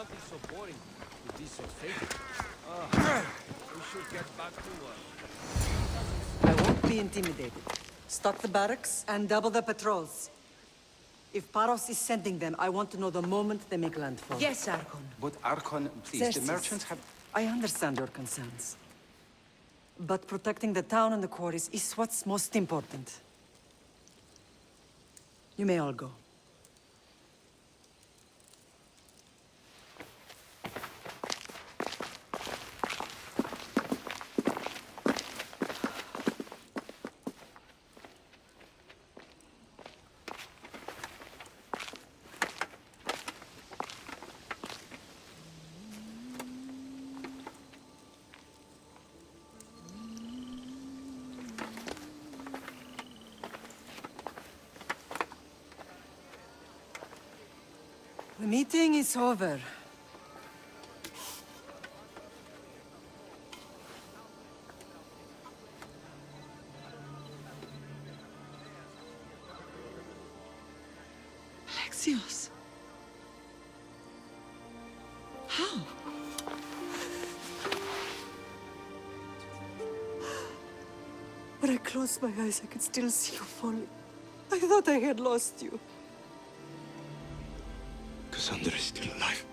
not be so boring with this so fake. We should get back to work. I won't be intimidated. Stock the barracks and double the patrols. If Paros is sending them, I want to know the moment they make landfall. Yes, Archon. But Archon, please, the Xerxes, merchants have... I understand your concerns. But protecting the town and the quarries is what's most important. You may all go. The meeting is over. Alexios. How? When I closed my eyes, I could still see you falling. I thought I had lost you. Cassandra is still alive.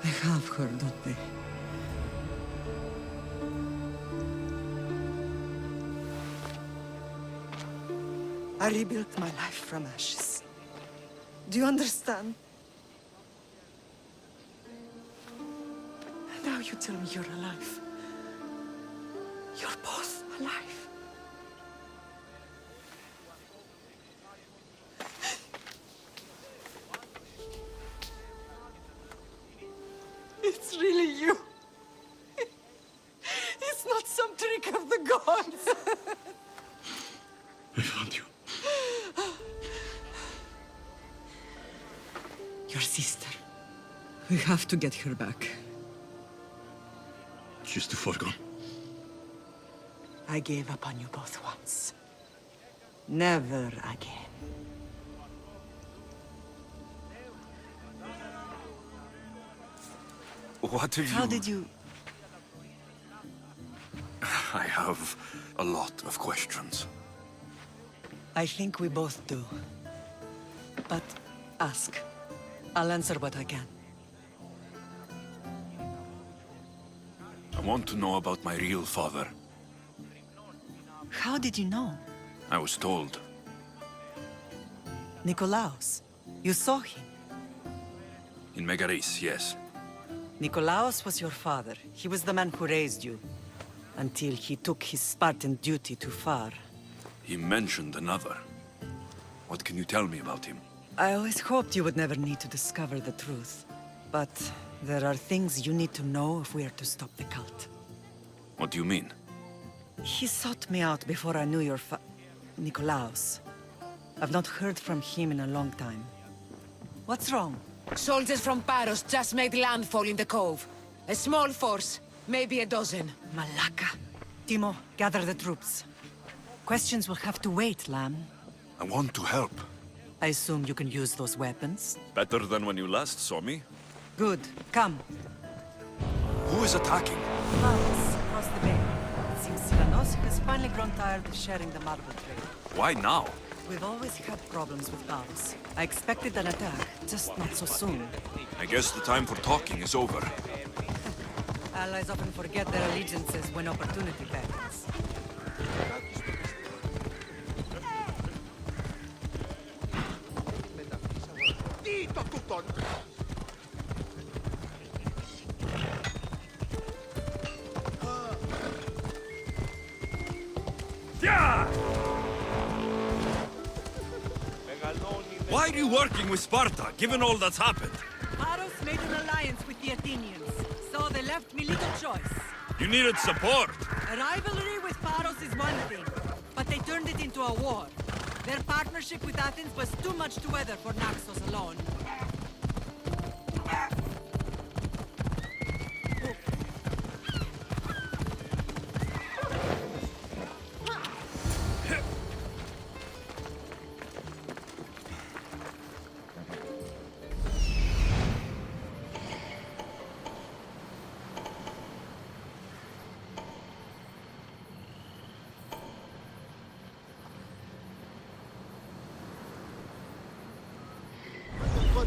They have her, don't they? I rebuilt my life from ashes. Do you understand? Now you tell me you're alive. You're both alive. It's really you. It's not some trick of the gods. I found you. Your sister. We have to get her back. She's too far gone. I gave up on you both once. Never again. What have you... How did you... I have a lot of questions. I think we both do. But ask. I'll answer what I can. I want to know about my real father. How did you know? I was told. Nikolaos. You saw him. In Megaris, yes. Nikolaos was your father. He was the man who raised you. Until he took his Spartan duty too far. He mentioned another. What can you tell me about him? I always hoped you would never need to discover the truth. But there are things you need to know if we are to stop the cult. What do you mean? He sought me out before I knew your Nikolaos. I've not heard from him in a long time. What's wrong? Soldiers from Paros just made landfall in the cove. A small force, maybe a dozen. Malaka. Timo, gather the troops. Questions will have to wait, Lamb. I want to help. I assume you can use those weapons? Better than when you last saw me. Good. Come. Who is attacking? Paros, across the bay. It seems Cyrano's has finally grown tired of sharing the marble trade. Why now? We've always had problems with Paros. I expected an attack, just not so soon. I guess the time for talking is over. Allies often forget their allegiances when opportunity beckons. Why are you working with Sparta, given all that's happened? Paros made an alliance with the Athenians, so they left me little choice. You needed support. A rivalry with Paros is one thing, but they turned it into a war. Their partnership with Athens was too much to weather for Naxos alone.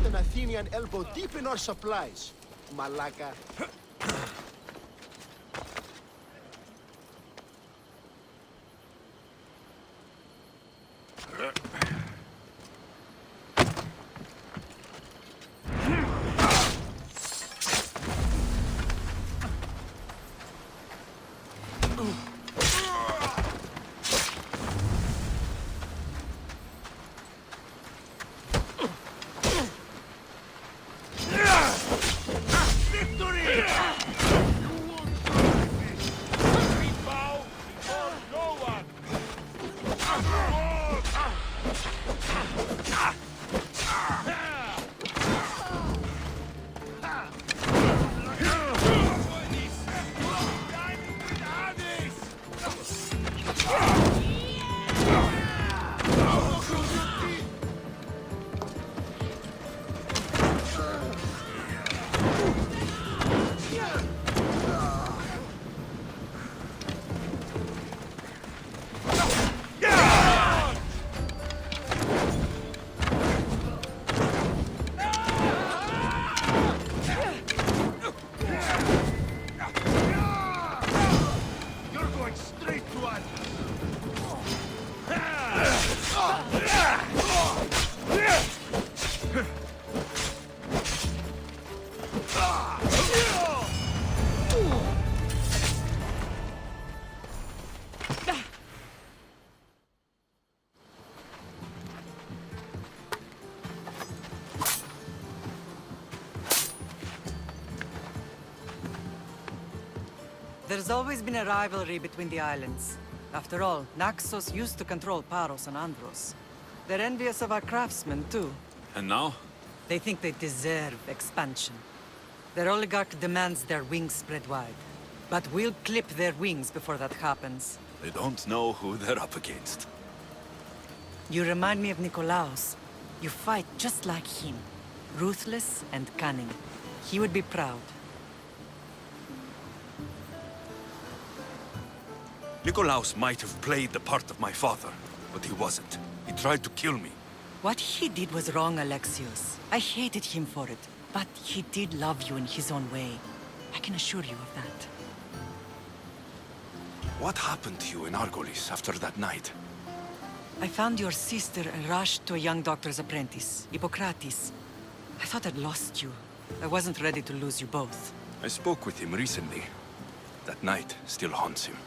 an Athenian elbow deep in our supplies, Malaka. There's always been a rivalry between the islands. After all, Naxos used to control Paros and Andros. They're envious of our craftsmen, too. And now? They think they deserve expansion. Their oligarch demands their wings spread wide. But we'll clip their wings before that happens. They don't know who they're up against. You remind me of Nikolaos. You fight just like him. Ruthless and cunning. He would be proud. Nikolaos might have played the part of my father, but he wasn't. He tried to kill me. What he did was wrong, Alexios. I hated him for it. But he did love you in his own way. I can assure you of that. What happened to you in Argolis after that night? I found your sister and rushed to a young doctor's apprentice, Hippocrates. I thought I'd lost you. I wasn't ready to lose you both. I spoke with him recently. That night still haunts him.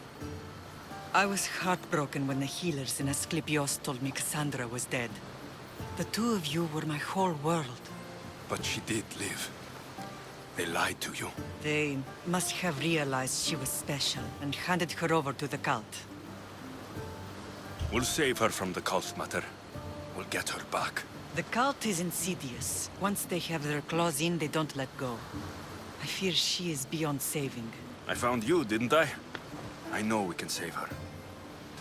I was heartbroken when the healers in Asclepios told me Cassandra was dead. The two of you were my whole world. But she did live. They lied to you. They must have realized she was special and handed her over to the cult. We'll save her from the cult, Mater. We'll get her back. The cult is insidious. Once they have their claws in, they don't let go. I fear she is beyond saving. I found you, didn't I? I know we can save her.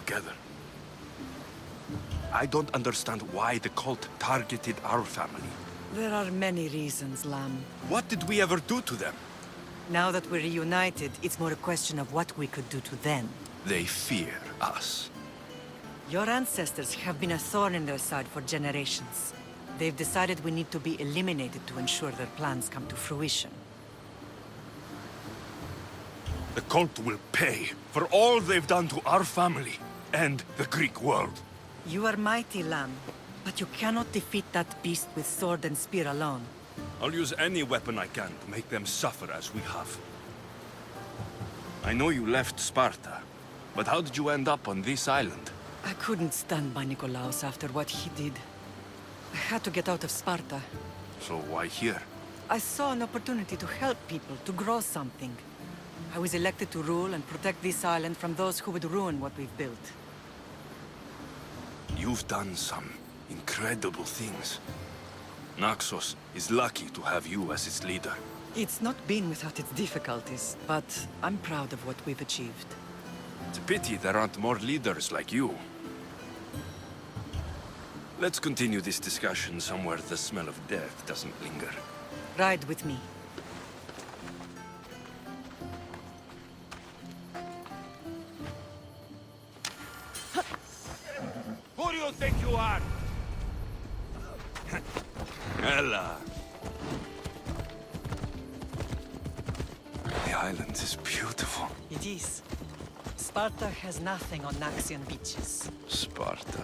Together. I don't understand why the cult targeted our family. There are many reasons, Lam. What did we ever do to them? Now that we're reunited, it's more a question of what we could do to them. They fear us. Your ancestors have been a thorn in their side for generations. They've decided we need to be eliminated to ensure their plans come to fruition. The cult will pay for all they've done to our family and the Greek world. You are mighty, Lam, but you cannot defeat that beast with sword and spear alone. I'll use any weapon I can to make them suffer as we have. I know you left Sparta, but how did you end up on this island? I couldn't stand by Nikolaos after what he did. I had to get out of Sparta. So why here? I saw an opportunity to help people, to grow something. I was elected to rule and protect this island from those who would ruin what we've built. You've done some incredible things. Naxos is lucky to have you as its leader. It's not been without its difficulties, but I'm proud of what we've achieved. It's a pity there aren't more leaders like you. Let's continue this discussion somewhere the smell of death doesn't linger. Ride with me. Who do you think you are? Ella, island is beautiful. It is. Sparta has nothing on Naxian beaches. Sparta.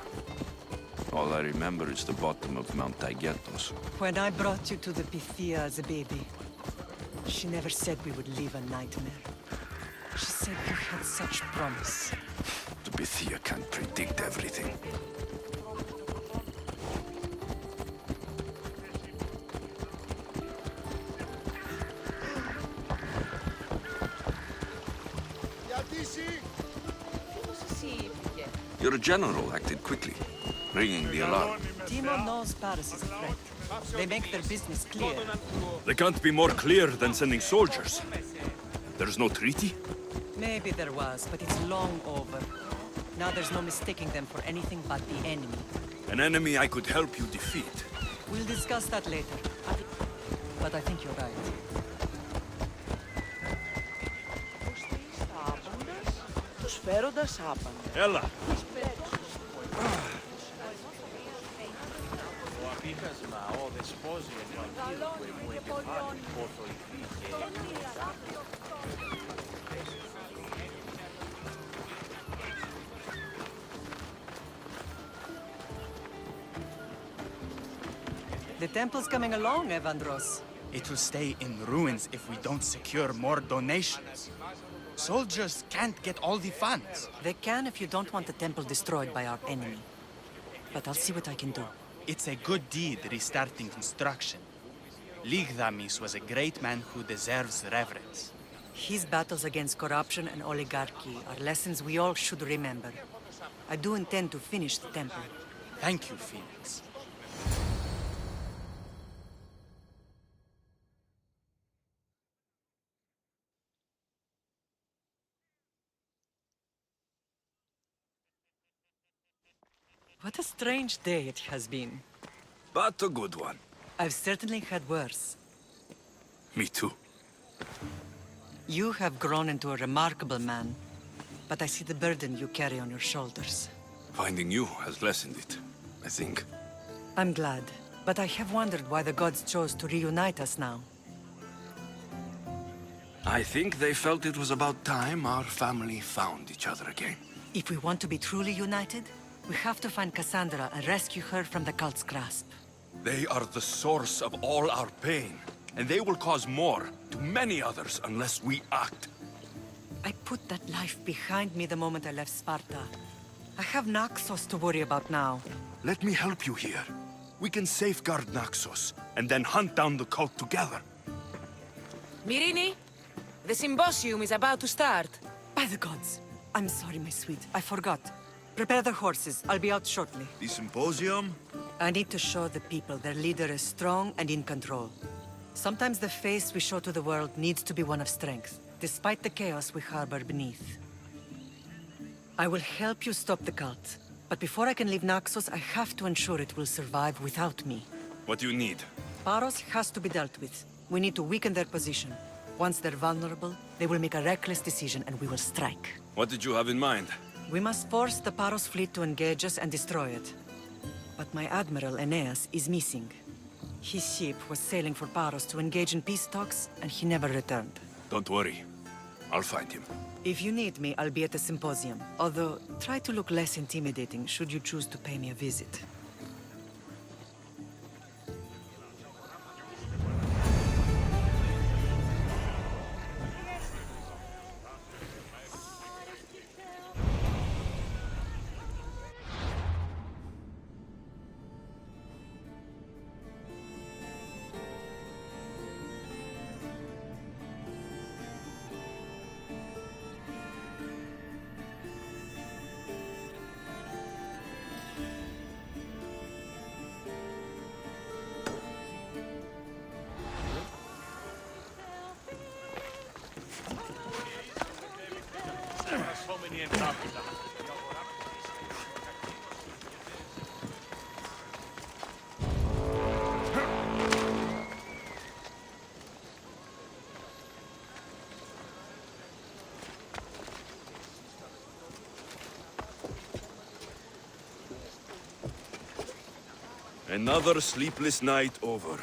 All I remember is the bottom of Mount Taygetos. When I brought you to the Pythia as a baby, she never said we would live a nightmare. She said you had such promise. The Pythia can't predict everything. Your general acted quickly, ringing the alarm. Timo knows Paris is a threat. They make their business clear. They can't be more clear than sending soldiers. There's no treaty? Maybe there was, but it's long over. Now there's no mistaking them for anything but the enemy. An enemy I could help you defeat. We'll discuss that later. But I think you're right. Τους φέροντας άπαντες. Ella! Ο απίχασμα, ο δεσπόζει του Αγίου που μου εγκεφάλει πόθο ηθίκε. The temple's coming along, Evandros. It will stay in ruins if we don't secure more donations. Soldiers can't get all the funds. They can if you don't want the temple destroyed by our enemy. But I'll see what I can do. It's a good deed restarting construction. Ligdamis was a great man who deserves reverence. His battles against corruption and oligarchy are lessons we all should remember. I do intend to finish the temple. Thank you, Phoenix. What a strange day it has been. But a good one. I've certainly had worse. Me too. You have grown into a remarkable man, but I see the burden you carry on your shoulders. Finding you has lessened it, I think. I'm glad, but I have wondered why the gods chose to reunite us now. I think they felt it was about time our family found each other again. If we want to be truly united, we have to find Cassandra and rescue her from the cult's grasp. They are the source of all our pain, and they will cause more to many others unless we act. I put that life behind me the moment I left Sparta. I have Naxos to worry about now. Let me help you here. We can safeguard Naxos, and then hunt down the cult together. Myrrine, the symposium is about to start. By the gods! I'm sorry, my sweet. I forgot. Prepare the horses. I'll be out shortly. The symposium? I need to show the people their leader is strong and in control. Sometimes the face we show to the world needs to be one of strength, despite the chaos we harbor beneath. I will help you stop the cult, but before I can leave Naxos, I have to ensure it will survive without me. What do you need? Paros has to be dealt with. We need to weaken their position. Once they're vulnerable, they will make a reckless decision and we will strike. What did you have in mind? We must force the Paros fleet to engage us and destroy it. But my admiral, Aeneas, is missing. His ship was sailing for Paros to engage in peace talks, and he never returned. Don't worry. I'll find him. If you need me, I'll be at the symposium. Although, try to look less intimidating should you choose to pay me a visit. Another sleepless night over.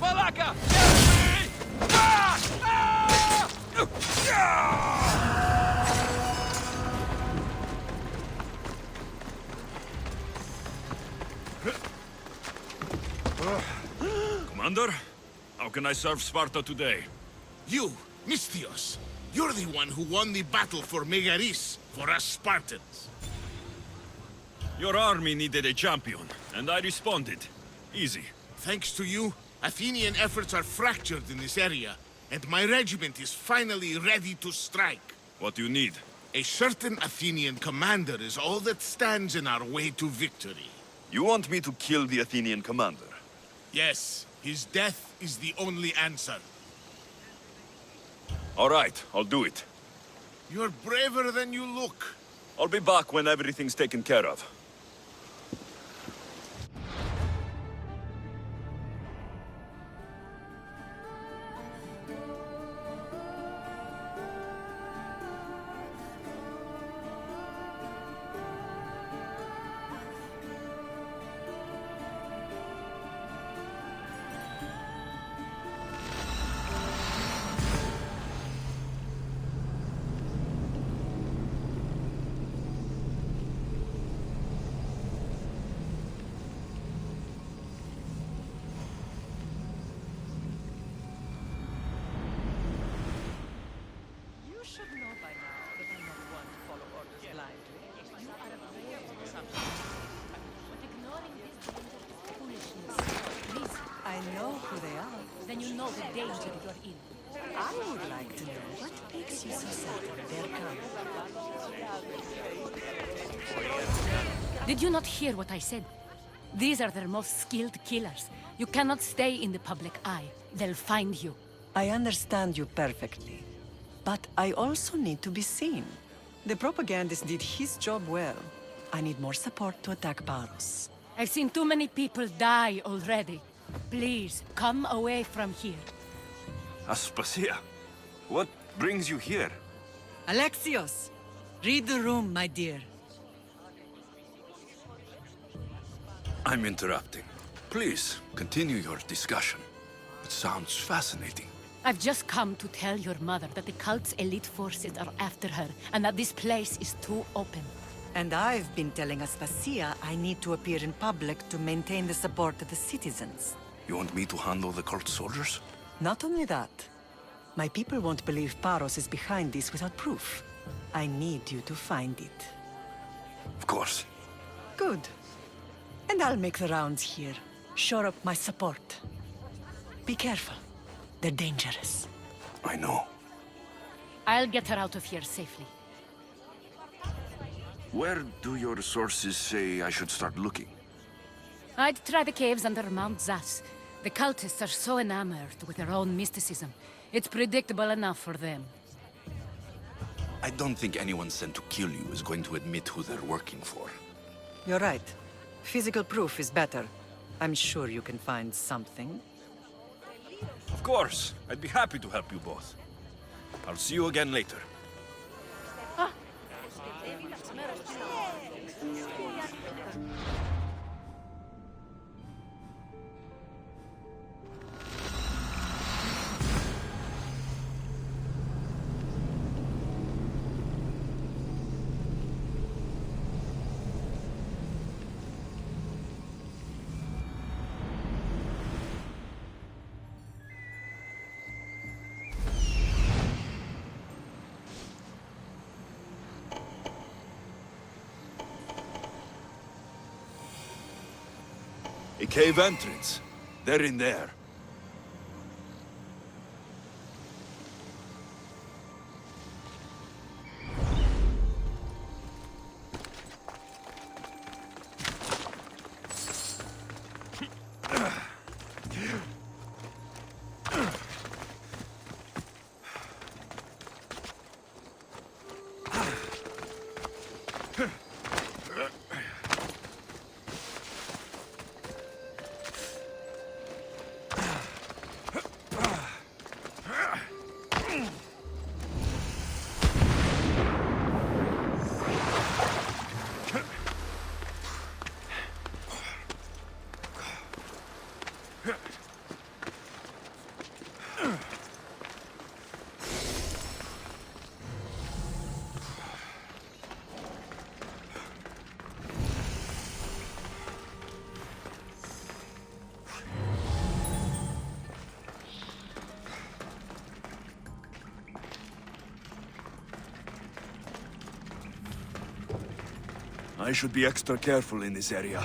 Malaka! Commander, how can I serve Sparta today? You, Misthios. You're the one who won the battle for Megaris, for us Spartans. Your army needed a champion, and I responded. Easy. Thanks to you, Athenian efforts are fractured in this area, and my regiment is finally ready to strike. What do you need? A certain Athenian commander is all that stands in our way to victory. You want me to kill the Athenian commander? Yes, his death is the only answer. All right, I'll do it. You're braver than you look. I'll be back when everything's taken care of. You should know by now that I'm not one to follow orders blindly. You are aware of something. But ignoring this danger is foolishness. Please, I know who they are. then you know the danger you're in. I would like to know what makes you so certain they're coming. Did you not hear what I said? These are their most skilled killers. You cannot stay in the public eye. They'll find you. I understand you perfectly. But I also need to be seen. The propagandist did his job well. I need more support to attack Paros. I've seen too many people die already. Please, come away from here. Aspasia, what brings you here? Alexios! Read the room, my dear. I'm interrupting. Please, continue your discussion. It sounds fascinating. I've just come to tell your mother that the cult's elite forces are after her, and that this place is too open. And I've been telling Aspasia I need to appear in public to maintain the support of the citizens. You want me to handle the cult soldiers? Not only that, my people won't believe Paros is behind this without proof. I need you to find it. Of course. Good. And I'll make the rounds here. Shore up my support. Be careful. They're dangerous. I know. I'll get her out of here safely. Where do your sources say I should start looking? I'd try the caves under Mount Zas. The cultists are so enamored with their own mysticism. It's predictable enough for them. I don't think anyone sent to kill you is going to admit who they're working for. You're right. Physical proof is better. I'm sure you can find something. Of course. I'd be happy to help you both. I'll see you again later. A cave entrance. They're in there. I should be extra careful in this area.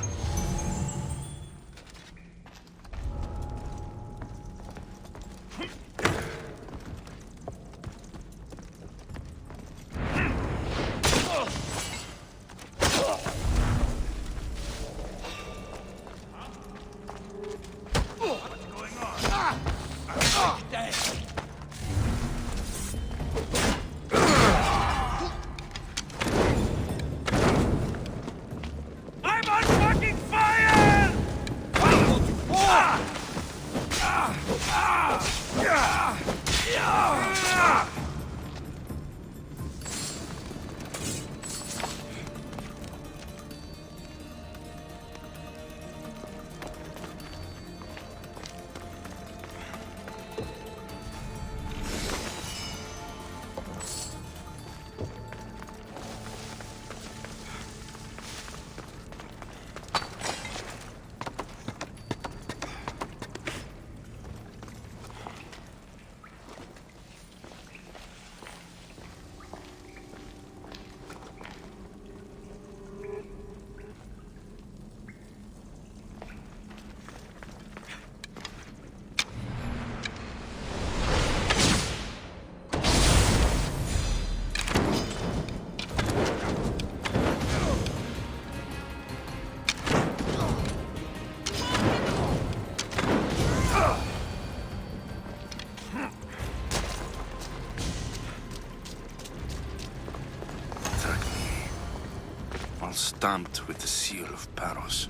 Stamped with the seal of Paros.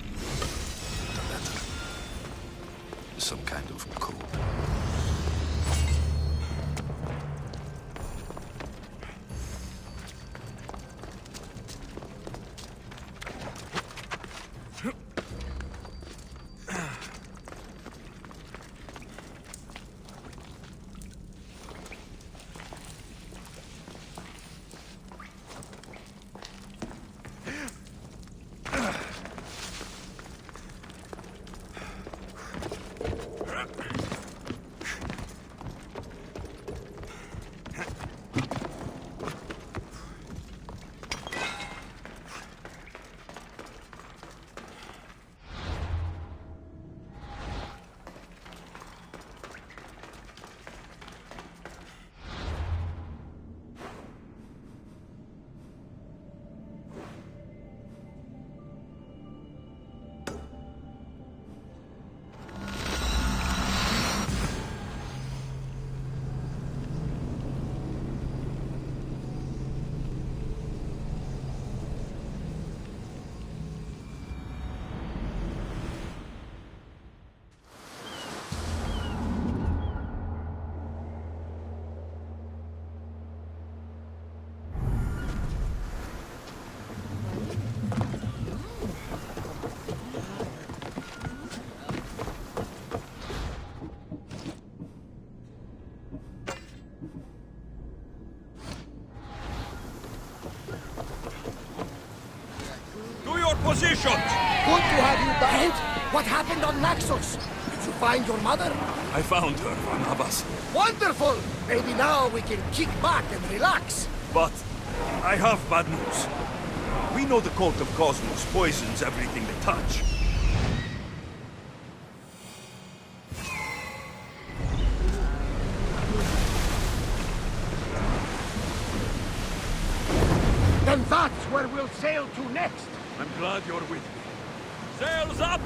The letter. Some kind of code. Position! Good to have you back. What happened on Naxos? Did you find your mother? I found her, Barnabas. Wonderful! Maybe now we can kick back and relax. But I have bad news. We know the cult of Cosmos poisons everything they touch. Then that's where we'll sail to next. I'm glad you're with me. Sails up!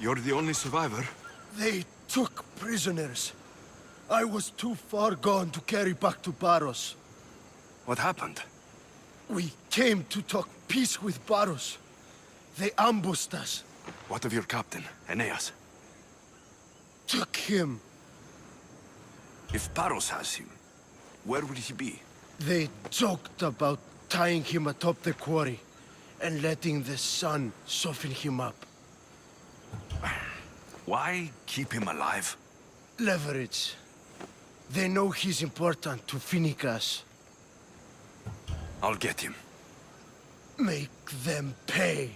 You're the only survivor? They took prisoners. I was too far gone to carry back to Baros. What happened? We came to talk peace with Baros. They ambushed us. What of your captain, Aeneas? Took him. If Baros has him, where will he be? They joked about tying him atop the quarry and letting the sun soften him up. Why keep him alive? Leverage. They know he's important to Finicas. I'll get him. Make them pay.